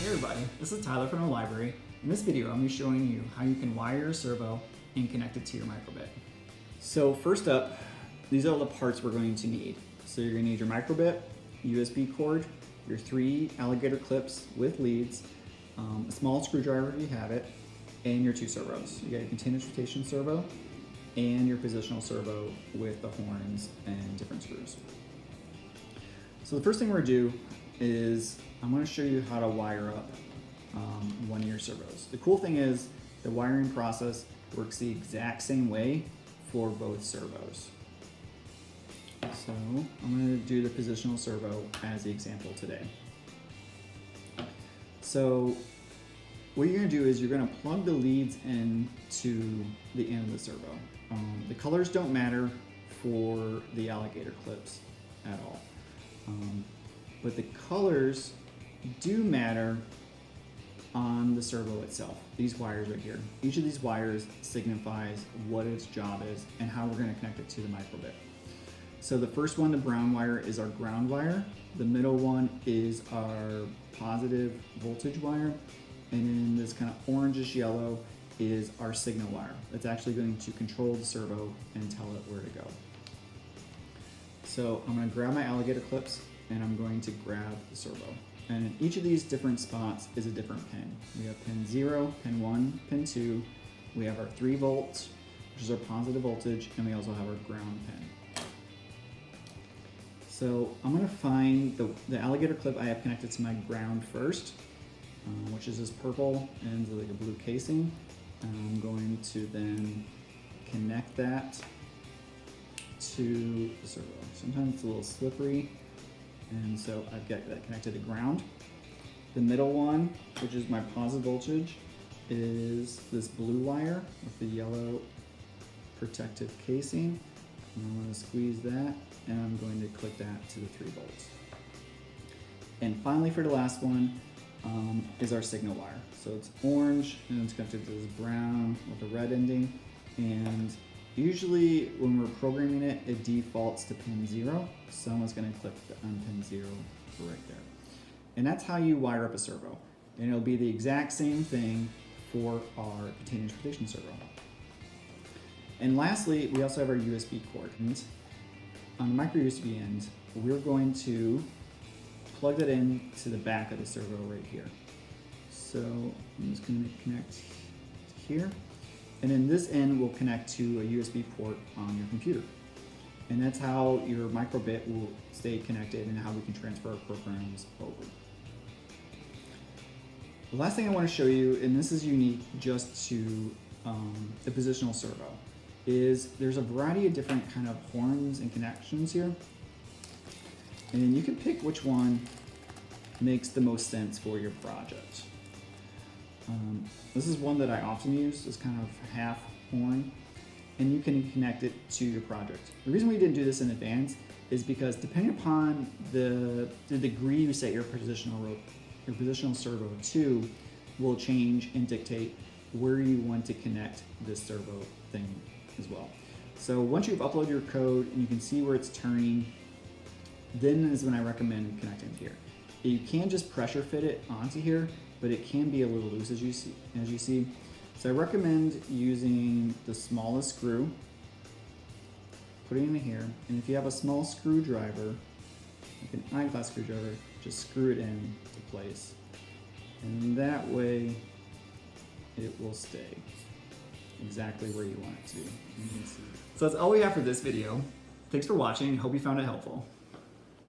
Hey everybody, this is Tyler from the library. In this video, I'm going to be showing you how you can wire your servo and connect it to your microbit. So first up, these are all the parts we're going to need. So you're going to need your microbit, USB cord, your 3 alligator clips with leads, a small screwdriver if you have it, and your 2 servos. You got your continuous rotation servo and your positional servo with the horns and different screws. So the first thing we're going to do is I'm going to show you how to wire up one of your servos. The cool thing is the wiring process works the exact same way for both servos. So I'm going to do the positional servo as the example today. So what you're going to do is you're going to plug the leads into the end of the servo. The colors don't matter for the alligator clips at all. But the colors do matter on the servo itself. These wires right here. Each of these wires signifies what its job is and how we're going to connect it to the microbit. So the first one, the brown wire, is our ground wire. The middle one is our positive voltage wire. And then this kind of orangish yellow is our signal wire. That's actually going to control the servo and tell it where to go. So I'm going to grab my alligator clips and I'm going to grab the servo. And in each of these different spots is a different pin. We have pin 0, pin 1, pin 2. We have our 3 volts, which is our positive voltage, and we also have our ground pin. So I'm going to find the alligator clip I have connected to my ground first, which is this purple and like a blue casing. And I'm going to then connect that to the servo. Sometimes it's a little slippery, and so I've got that connected to ground. The middle one, which is my positive voltage, is this blue wire with the yellow protective casing. And I'm going to squeeze that, and I'm going to click that to the 3 volts. And finally, for the last one, is our signal wire. So it's orange, and it's connected to this brown with a red ending. And usually when we're programming it, it defaults to pin 0. So I'm just going to click on pin 0 right there. And that's how you wire up a servo. And it'll be the exact same thing for our continuous rotation servo. And lastly, we also have our USB cord. And on the micro USB end, we're going to plug that in to the back of the servo right here. So I'm just going to connect here. And then this end will connect to a USB port on your computer. And that's how your microbit will stay connected and how we can transfer our programs over. The last thing I want to show you, and this is unique just to the positional servo, is there's a variety of different kind of horns and connections here. And you can pick which one makes the most sense for your project. This is one that I often use, it's kind of half horn, and you can connect it to your project. The reason we didn't do this in advance is because depending upon the degree you set your positional servo to will change and dictate where you want to connect this servo thing as well. So once you've uploaded your code and you can see where it's turning, then is when I recommend connecting here. You can just pressure fit it onto here, but it can be a little loose as you see. So I recommend using the smallest screw, putting it in here, and if you have a small screwdriver, like an eyeglass screwdriver, just screw it in to place. And that way it will stay exactly where you want it to be. You can see. So that's all we have for this video. Thanks for watching. Hope you found it helpful.